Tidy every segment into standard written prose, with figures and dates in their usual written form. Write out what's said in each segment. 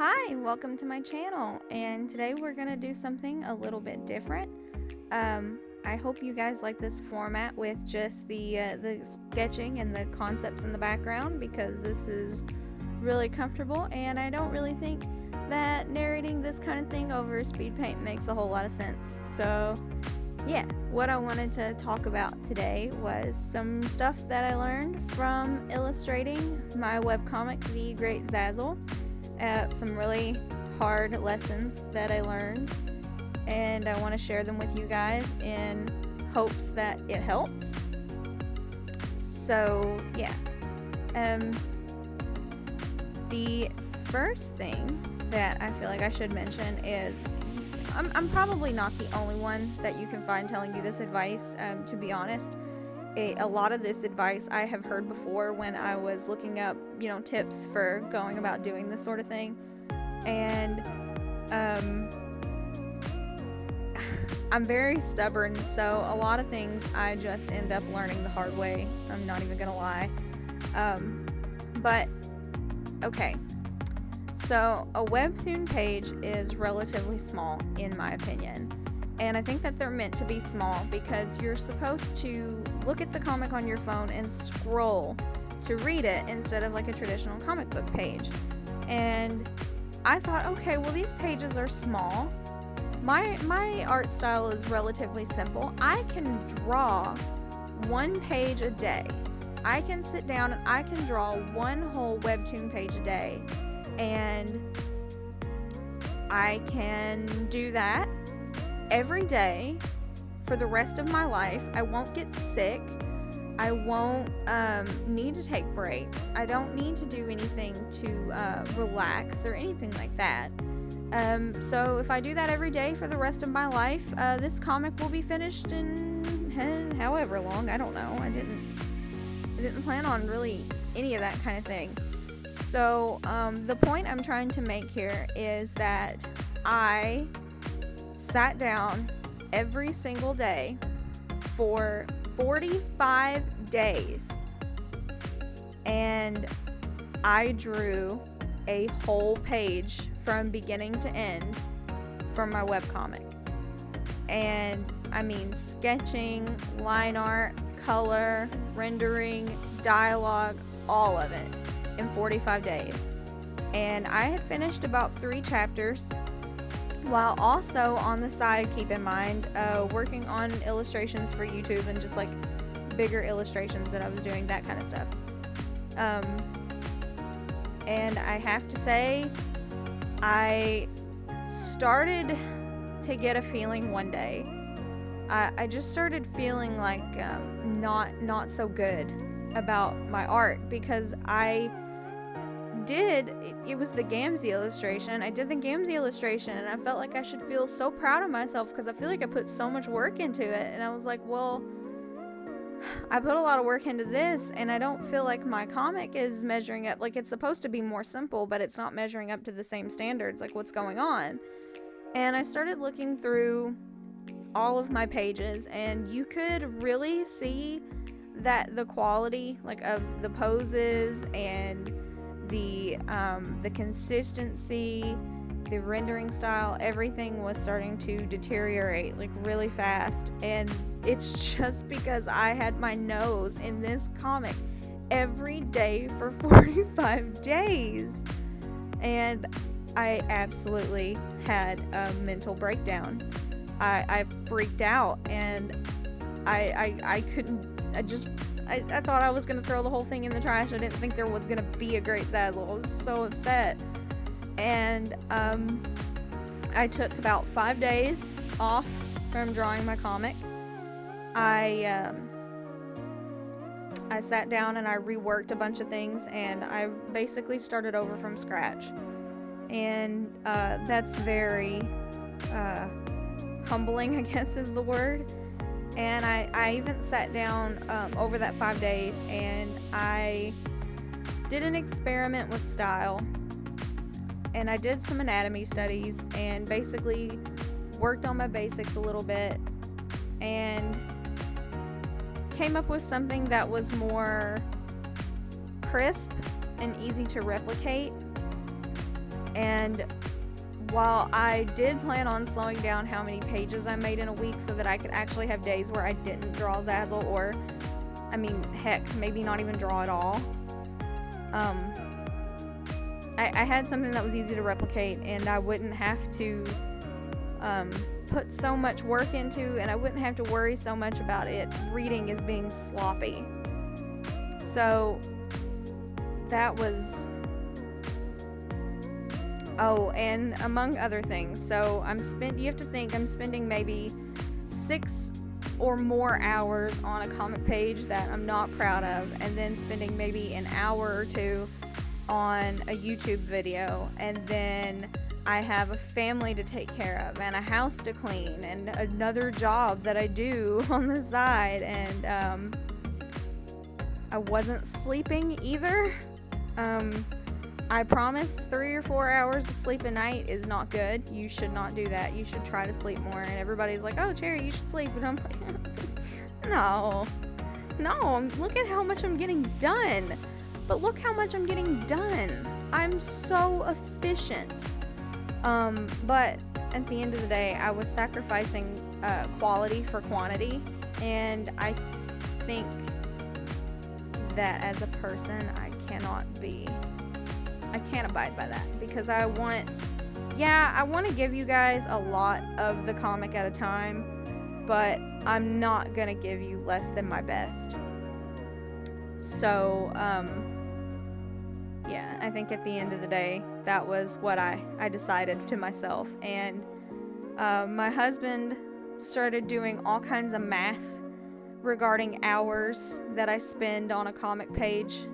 Hi, welcome to my channel, and today we're going to do something a little bit different. I hope you guys like this format with just the sketching and the concepts in the background, because this is really comfortable, and I don't really think that narrating this kind of thing over speed paint makes a whole lot of sense. So yeah, what I wanted to talk about today was some stuff that I learned from illustrating my webcomic, The Great Zazzle. Some really hard lessons that I learned, and I want to share them with you guys in hopes that it helps. So yeah, the first thing that I feel like I should mention is I'm probably not the only one that you can find telling you this advice. To be honest, a lot of this advice I have heard before when I was looking up, tips for going about doing this sort of thing. And I'm very stubborn, so a lot of things I just end up learning the hard way. I'm not even gonna lie. But okay, so a webtoon page is relatively small in my opinion. And I think that they're meant to be small because you're supposed to look at the comic on your phone and scroll to read it instead of like a traditional comic book page. And I thought, okay, well, these pages are small. My art style is relatively simple. I can draw one page a day. I can sit down and I can draw one whole webtoon page a day. And I can do that every day for the rest of my life. I won't get sick. I won't need to take breaks. I don't need to do anything to relax or anything like that. So if I do that every day for the rest of my life, this comic will be finished in however long. I don't know. I didn't plan on really any of that kind of thing. So the point I'm trying to make here is that I sat down every single day for 45 days and I drew a whole page from beginning to end for my webcomic. And I mean, sketching, line art, color, rendering, dialogue, all of it in 45 days. And I had finished about 3 chapters, while also on the side, keep in mind, working on illustrations for YouTube and just like bigger illustrations that I was doing, that kind of stuff. And I have to say, I started to get a feeling one day. I just started feeling like not so good about my art, because it was the Gamzee illustration. I did the Gamzee illustration and I felt like I should feel so proud of myself because I feel like I put so much work into it. And I was like, well, I put a lot of work into this and I don't feel like my comic is measuring up. Like, it's supposed to be more simple, but it's not measuring up to the same standards. Like, what's going on? And I started looking through all of my pages, and you could really see that the quality, like, of the poses and the consistency, the rendering style, everything was starting to deteriorate like really fast. And it's just because I had my nose in this comic every day for 45 days. And I absolutely had a mental breakdown. I freaked out, and I couldn't, I thought I was going to throw the whole thing in the trash. I didn't think there was going to be a Great Zazzle. I was so upset. And I took about 5 days off from drawing my comic. I sat down and I reworked a bunch of things, and I basically started over from scratch. And that's very humbling, I guess is the word. And I even sat down over that 5 days and I did an experiment with style. And I did some anatomy studies and basically worked on my basics a little bit and came up with something that was more crisp and easy to replicate. And while I did plan on slowing down how many pages I made in a week so that I could actually have days where I didn't draw Zazzle, or, I mean, heck, maybe not even draw at all, I had something that was easy to replicate, and I wouldn't have to put so much work into, and I wouldn't have to worry so much about it reading as being sloppy. So that was... Oh, and among other things, so you have to think I'm spending maybe 6 or more hours on a comic page that I'm not proud of, and then spending maybe an hour or two on a YouTube video, and then I have a family to take care of, and a house to clean, and another job that I do on the side, and I wasn't sleeping either. I promise 3 or 4 hours of sleep a night is not good. You should not do that. You should try to sleep more. And everybody's like, oh, Cherry, you should sleep. And I'm like, no, look at how much I'm getting done. But look how much I'm getting done. I'm so efficient. But at the end of the day, I was sacrificing quality for quantity. And I think that as a person, I can't abide by that, because I want to give you guys a lot of the comic at a time, but I'm not gonna give you less than my best. So yeah, I think at the end of the day, that was what I decided to myself. And my husband started doing all kinds of math regarding hours that I spend on a comic page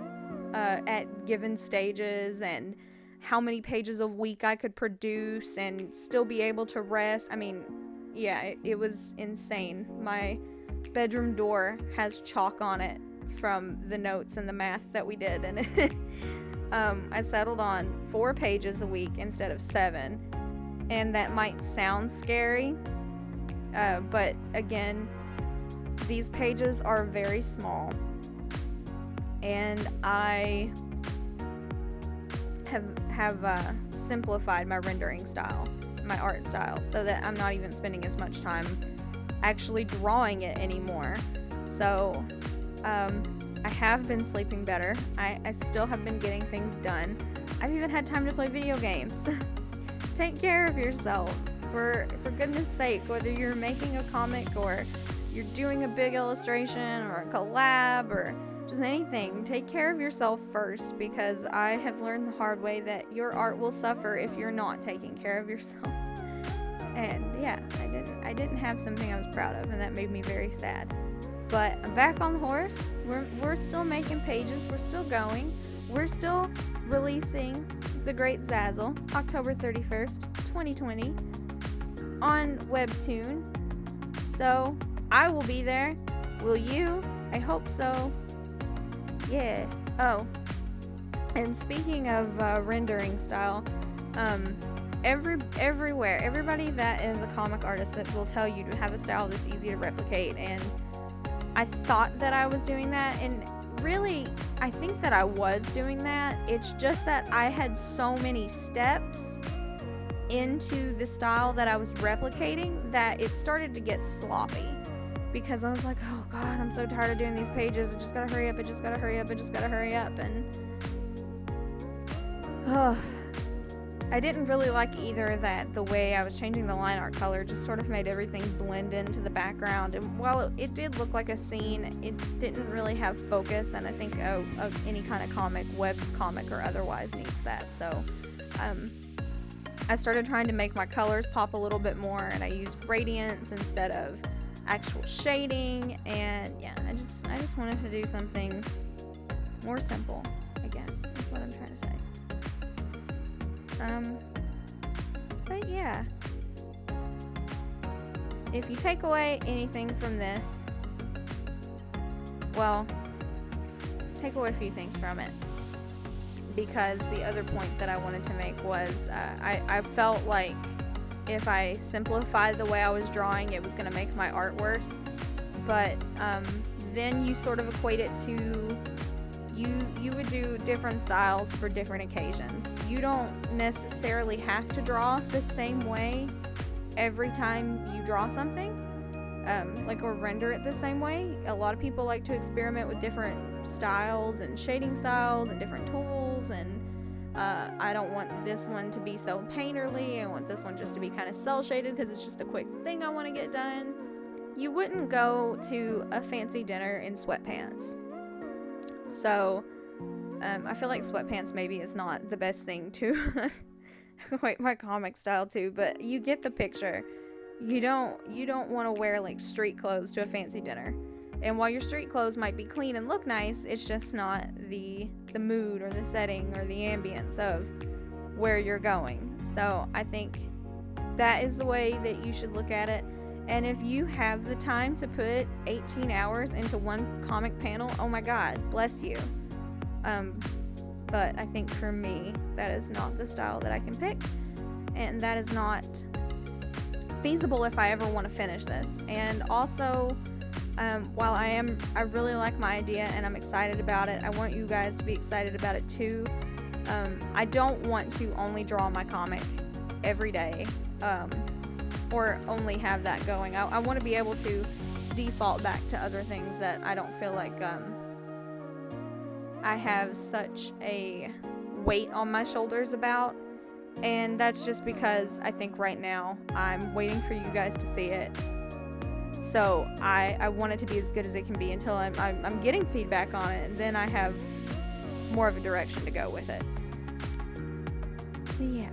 at given stages, and how many pages a week I could produce and still be able to rest. I mean, yeah, it was insane. My bedroom door has chalk on it from the notes and the math that we did, and I settled on 4 pages a week instead of 7, and that might sound scary, but again, these pages are very small, and I have simplified my rendering style, my art style, so that I'm not even spending as much time actually drawing it anymore. So I have been sleeping better. I still have been getting things done. I've even had time to play video games. Take care of yourself, for goodness sake, whether you're making a comic or you're doing a big illustration or a collab or just anything. Take care of yourself first, because I have learned the hard way that your art will suffer if you're not taking care of yourself. And yeah, I didn't have something I was proud of, and that made me very sad. But I'm back on the horse. We're still making pages. We're still going. We're still releasing The Great Zazzle, October 31st, 2020, on Webtoon. So I will be there. Will you? I hope so. Yeah. Oh, and speaking of rendering style, everywhere, everybody that is a comic artist that will tell you to have a style that's easy to replicate, and I thought that I was doing that, and really, I think that I was doing that. It's just that I had so many steps into the style that I was replicating that it started to get sloppy. Because I was like, oh god, I'm so tired of doing these pages. I just gotta hurry up, and I didn't really like either that the way I was changing the line art color just sort of made everything blend into the background. And while it did look like a scene, it didn't really have focus, and I think any kind of comic, web comic or otherwise, needs that. So I started trying to make my colors pop a little bit more, and I used gradients instead of actual shading, and yeah, I just wanted to do something more simple, I guess is what I'm trying to say. But yeah, if you take away anything from this, well, take away a few things from it, because the other point that I wanted to make was I felt like if I simplified the way I was drawing, it was going to make my art worse. But then you sort of equate it to You would do different styles for different occasions. You don't necessarily have to draw the same way every time you draw something, or render it the same way. A lot of people like to experiment with different styles and shading styles and different tools, and I don't want this one to be so painterly. I want this one just to be kind of cel shaded because it's just a quick thing I want to get done. You wouldn't go to a fancy dinner in sweatpants. So, I feel like sweatpants maybe is not the best thing to equate my comic style to, but you get the picture. You don't want to wear like street clothes to a fancy dinner. And while your street clothes might be clean and look nice, it's just not the mood or the setting or the ambience of where you're going. So I think that is the way that you should look at it. And if you have the time to put 18 hours into one comic panel, oh my God, bless you. But I think for me, that is not the style that I can pick. And that is not feasible if I ever want to finish this. And also, while I really like my idea and I'm excited about it, I want you guys to be excited about it too. I don't want to only draw my comic every day. Or only have that going. I want to be able to default back to other things that I don't feel like I have such a weight on my shoulders about. And that's just because I think right now I'm waiting for you guys to see it. So I want it to be as good as it can be until I'm getting feedback on it, and then I have more of a direction to go with it. Yeah.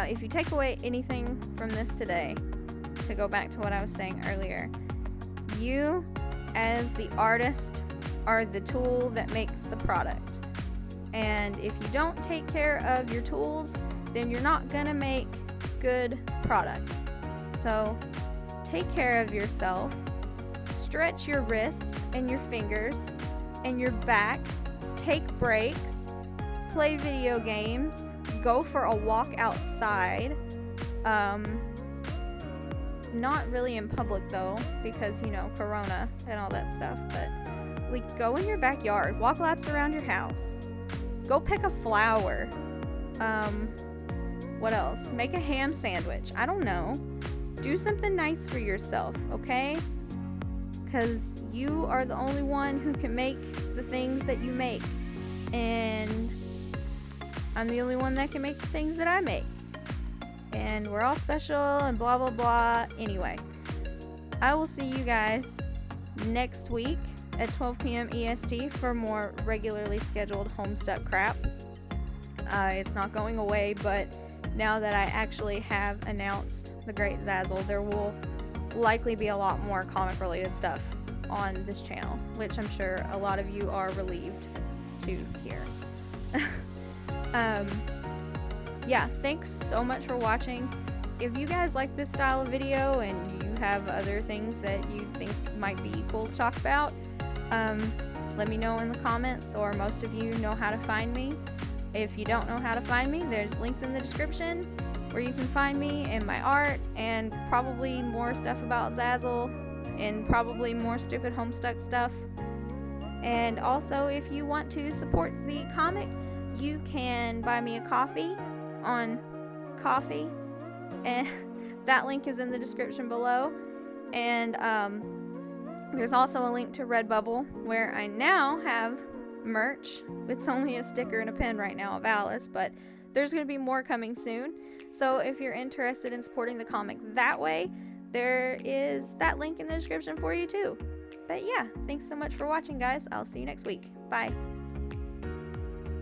If you take away anything from this today, to go back to what I was saying earlier, you as the artist are the tool that makes the product. And if you don't take care of your tools, then you're not gonna make good product. So take care of yourself, stretch your wrists and your fingers and your back, take breaks, play video games, go for a walk outside. Not really in public though, because Corona and all that stuff, but like go in your backyard, walk laps around your house, go pick a flower. What else? Make a ham sandwich. I don't know. Do something nice for yourself, okay? Because you are the only one who can make the things that you make. And I'm the only one that can make the things that I make. And we're all special and blah, blah, blah. Anyway, I will see you guys next week at 12 p.m. EST for more regularly scheduled Homestuck crap. It's not going away, but now that I actually have announced the Great Zazzle, there will likely be a lot more comic-related stuff on this channel, which I'm sure a lot of you are relieved to hear. Yeah, thanks so much for watching. If you guys like this style of video and you have other things that you think might be cool to talk about, let me know in the comments, or most of you know how to find me. If you don't know how to find me, there's links in the description where you can find me and my art, and probably more stuff about Zazzle, and probably more stupid Homestuck stuff. And also, if you want to support the comic, you can buy me a coffee on Coffee, and that link is in the description below. And there's also a link to Redbubble, where I now have merch. It's only a sticker and a pen right now of Alice, but there's going to be more coming soon. So if you're interested in supporting the comic that way, there is that link in the description for you too. But yeah, thanks so much for watching, guys. I'll see you next week. Bye.